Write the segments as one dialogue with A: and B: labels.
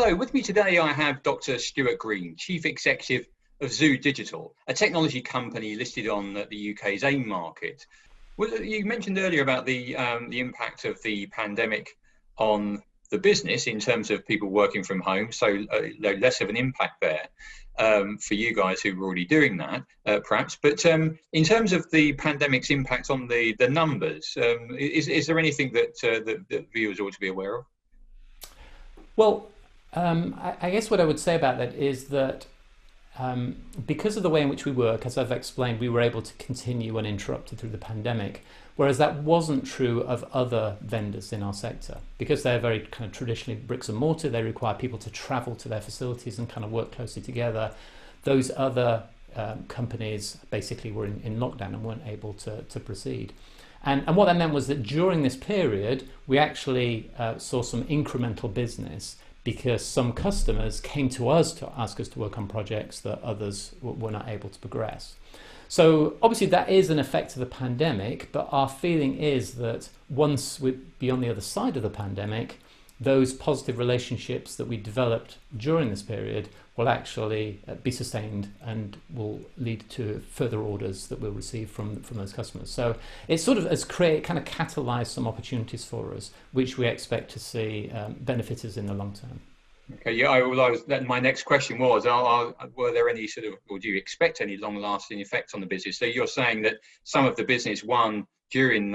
A: Hello, with me today I have Dr. Stuart Green, Chief Executive of Zoo Digital, a technology company listed on the UK's AIM market. Well, you mentioned earlier about the impact of the pandemic on the business in terms of people working from home, so less of an impact there for you guys who were already doing that, perhaps. But in terms of the pandemic's impact on the numbers, is there anything that viewers ought to be aware of?
B: Well, I guess what I would say about that is that because of the way in which we work, as I've explained, we were able to continue uninterrupted through the pandemic, whereas that wasn't true of other vendors in our sector. Because they're very kind of traditionally bricks and mortar, they require people to travel to their facilities and kind of work closely together. Those other companies basically were in lockdown and weren't able to proceed. And what that meant was that during this period, we actually saw some incremental business because some customers came to us to ask us to work on projects that others were not able to progress. So obviously that is an effect of the pandemic, but our feeling is that once we're beyond the other side of the pandemic, those positive relationships that we developed during this period will actually be sustained and will lead to further orders that we'll receive from those customers. So it sort of has kind of catalyzed some opportunities for us, which we expect to see benefit us in the long term.
A: Okay, yeah, my next question was, were there any sort of, or do you expect any long-lasting effects on the business? So you're saying that some of the business won during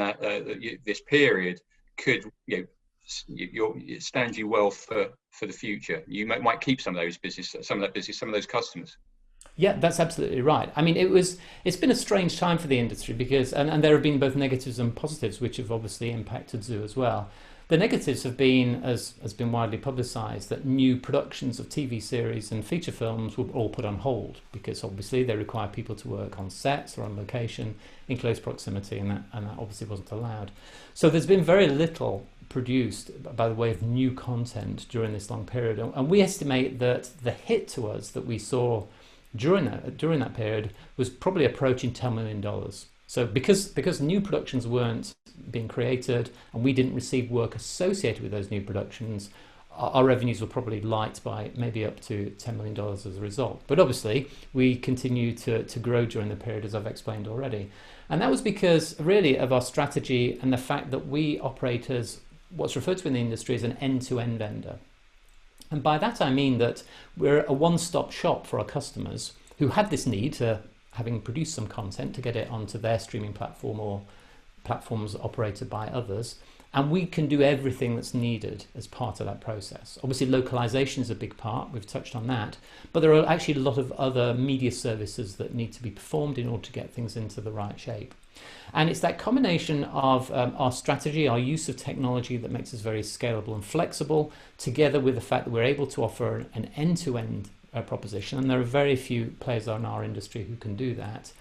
A: this period could, it stands you well for the future. You might keep some of that business, some of those customers.
B: Yeah, that's absolutely right. I mean, it's been a strange time for the industry because, and there have been both negatives and positives, which have obviously impacted Zoo as well. The negatives have been, as has been widely publicised, that new productions of TV series and feature films were all put on hold because obviously they require people to work on sets or on location in close proximity, and that obviously wasn't allowed. So there's been very little produced by the way of new content during this long period, and we estimate that the hit to us that we saw during that period was probably approaching $10 million. So because new productions weren't being created and we didn't receive work associated with those new productions, our revenues were probably light by maybe up to $10 million as a result. But obviously we continue to grow during the period, as I've explained already. And that was because really of our strategy and the fact that we operate as what's referred to in the industry as an end-to-end vendor. And by that I mean that we're a one-stop shop for our customers who had this need to, having produced some content, to get it onto their streaming platform or platforms operated by others, and we can do everything that's needed as part of that process. Obviously localization is a big part, we've touched on that, but there are actually a lot of other media services that need to be performed in order to get things into the right shape. And it's that combination of our strategy, our use of technology that makes us very scalable and flexible, together with the fact that we're able to offer an end-to-end proposition, and there are very few players in our industry who can do that,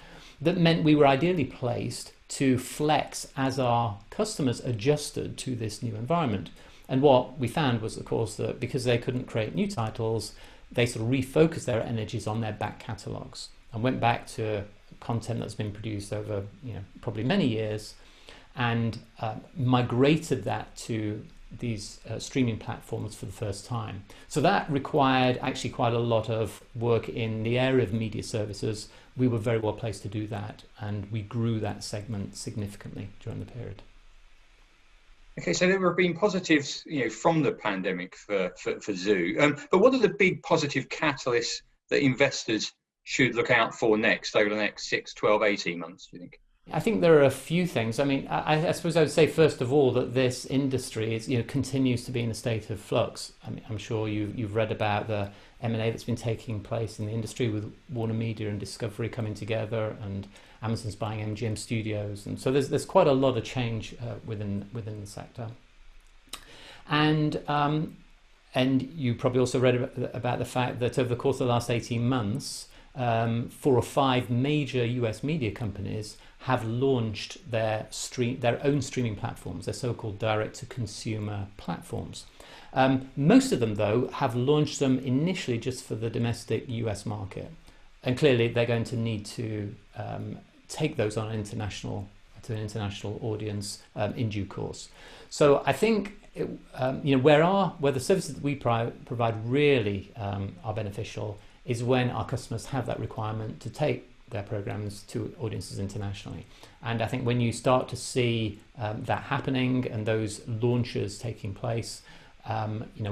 B: that meant we were ideally placed to flex as our customers adjusted to this new environment. And what we found was, of course, that because they couldn't create new titles, they sort of refocused their energies on their back catalogues and went back to content that's been produced over probably many years and migrated that to these streaming platforms for the first time. So that required actually quite a lot of work in the area of media services. We were very well placed to do that, and we grew that segment significantly during the period.
A: Okay, so there have been positives, from the pandemic for Zoo. But what are the big positive catalysts that investors should look out for next over the next 6, 12, 18 months, do you think?
B: I think there are a few things. I mean, I suppose I would say first of all that this industry is, continues to be in a state of flux. I mean, I'm sure you've read about the M&A that's been taking place in the industry with Warner Media and Discovery coming together, and Amazon's buying MGM Studios, and so there's quite a lot of change within the sector. And you probably also read about the fact that over the course of the last 18 months, 4 or 5 major US media companies have launched their own streaming platforms, their so-called direct-to-consumer platforms. Most of them, though, have launched them initially just for the domestic US market, and clearly they're going to need to take those on to an international audience in due course. So I think where the services that we provide really are beneficial is when our customers have that requirement to take their programs to audiences internationally. And I think when you start to see that happening and those launches taking place,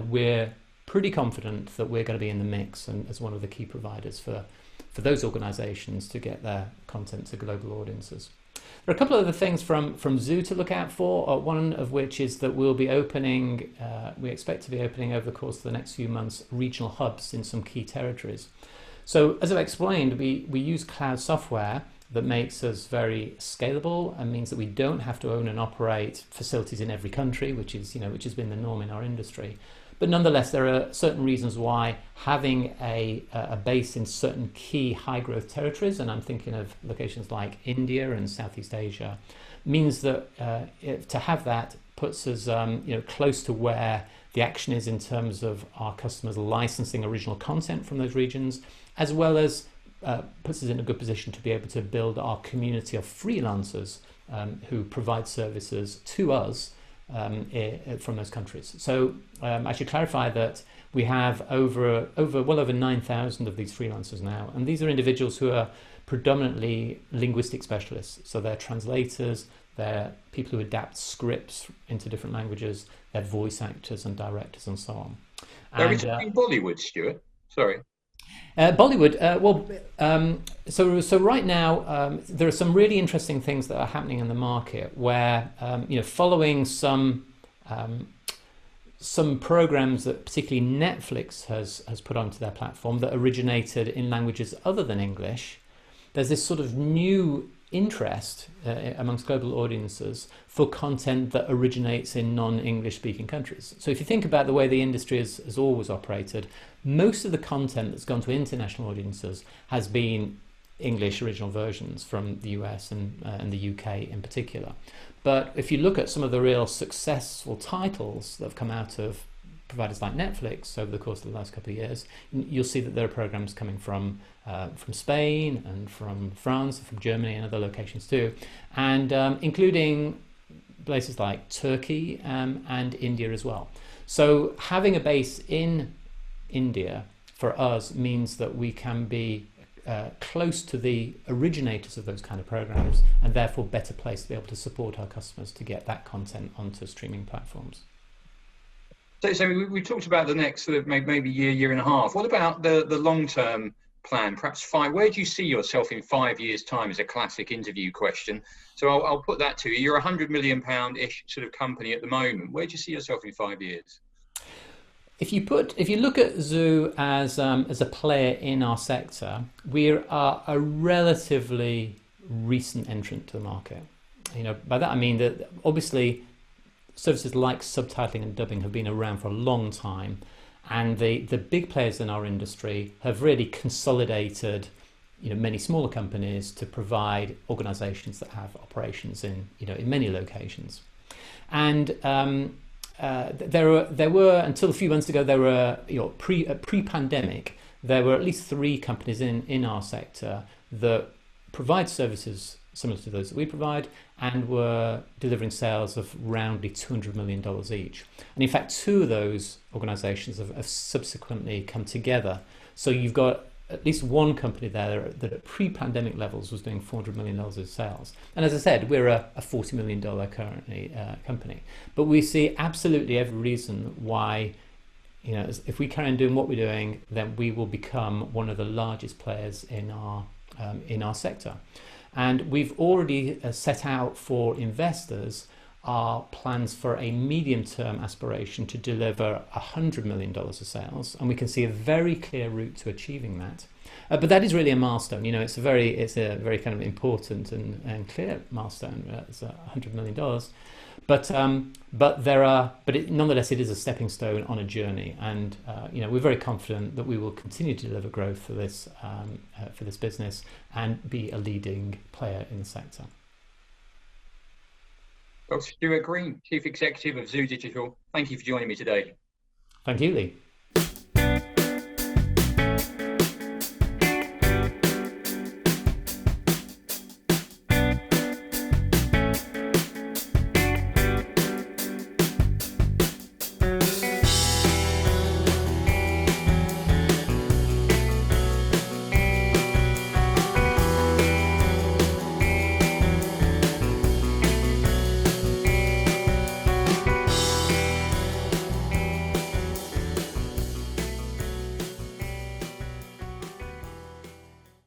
B: we're pretty confident that we're going to be in the mix and as one of the key providers for those organizations to get their content to global audiences. There are a couple of other things from Zoo to look out for, one of which is that we'll be opening, we expect to be opening over the course of the next few months, regional hubs in some key territories. So as I've explained, we use cloud software that makes us very scalable and means that we don't have to own and operate facilities in every country, which has been the norm in our industry. But nonetheless, there are certain reasons why having a base in certain key high growth territories, and I'm thinking of locations like India and Southeast Asia, means that to have that puts us close to where the action is in terms of our customers licensing original content from those regions, as well as puts us in a good position to be able to build our community of freelancers who provide services to us from those countries. So I should clarify that we have well over 9,000 of these freelancers now, and these are individuals who are predominantly linguistic specialists. So they're translators, they're people who adapt scripts into different languages, they're voice actors and directors and so on.
A: And in Bollywood, Stuart. Sorry.
B: Bollywood. So right now there are some really interesting things that are happening in the market where following some programs that particularly Netflix has put onto their platform that originated in languages other than English. There's this sort of new interest amongst global audiences for content that originates in non-English speaking countries. So if you think about the way the industry has always operated, most of the content that's gone to international audiences has been English original versions from the US and the UK in particular. But if you look at some of the real successful titles that have come out of providers like Netflix over the course of the last couple of years, you'll see that there are programs coming from Spain and from France, from Germany and other locations too, and including places like Turkey and India as well. So having a base in India for us means that we can be close to the originators of those kind of programs and therefore better placed to be able to support our customers to get that content onto streaming platforms.
A: So we talked about the next sort of maybe year and a half. What about the long-term plan? Perhaps where do you see yourself in 5 years' time? Is a classic interview question. So I'll put that to you. You're a £100 million-ish sort of company at the moment. Where do you see yourself in 5 years?
B: If you look at Zoo as a player in our sector, we are a relatively recent entrant to the market. By that I mean that obviously services like subtitling and dubbing have been around for a long time, and the big players in our industry have really consolidated many smaller companies to provide organizations that have operations in many locations. And there were until a few months ago pre-pandemic there were at least 3 companies in our sector that provide services similar to those that we provide and were delivering sales of roundly $200 million each. And in fact, 2 of those organizations have subsequently come together. So you've got at least one company there that at pre-pandemic levels was doing $400 million of sales. And as I said, we're a $40 million currently company. But we see absolutely every reason why, if we carry on doing what we're doing, then we will become one of the largest players in our sector. And we've already set out for investors our plans for a medium-term aspiration to deliver $100 million of sales, and we can see a very clear route to achieving that. But that is really a milestone. It's a very kind of important and clear milestone. It's $100 million, nonetheless, it is a stepping stone on a journey, and we're very confident that we will continue to deliver growth for this business and be a leading player in the sector.
A: Dr. Stuart Green, Chief Executive of Zoo Digital, thank you for joining me today.
B: Thank you, Lee.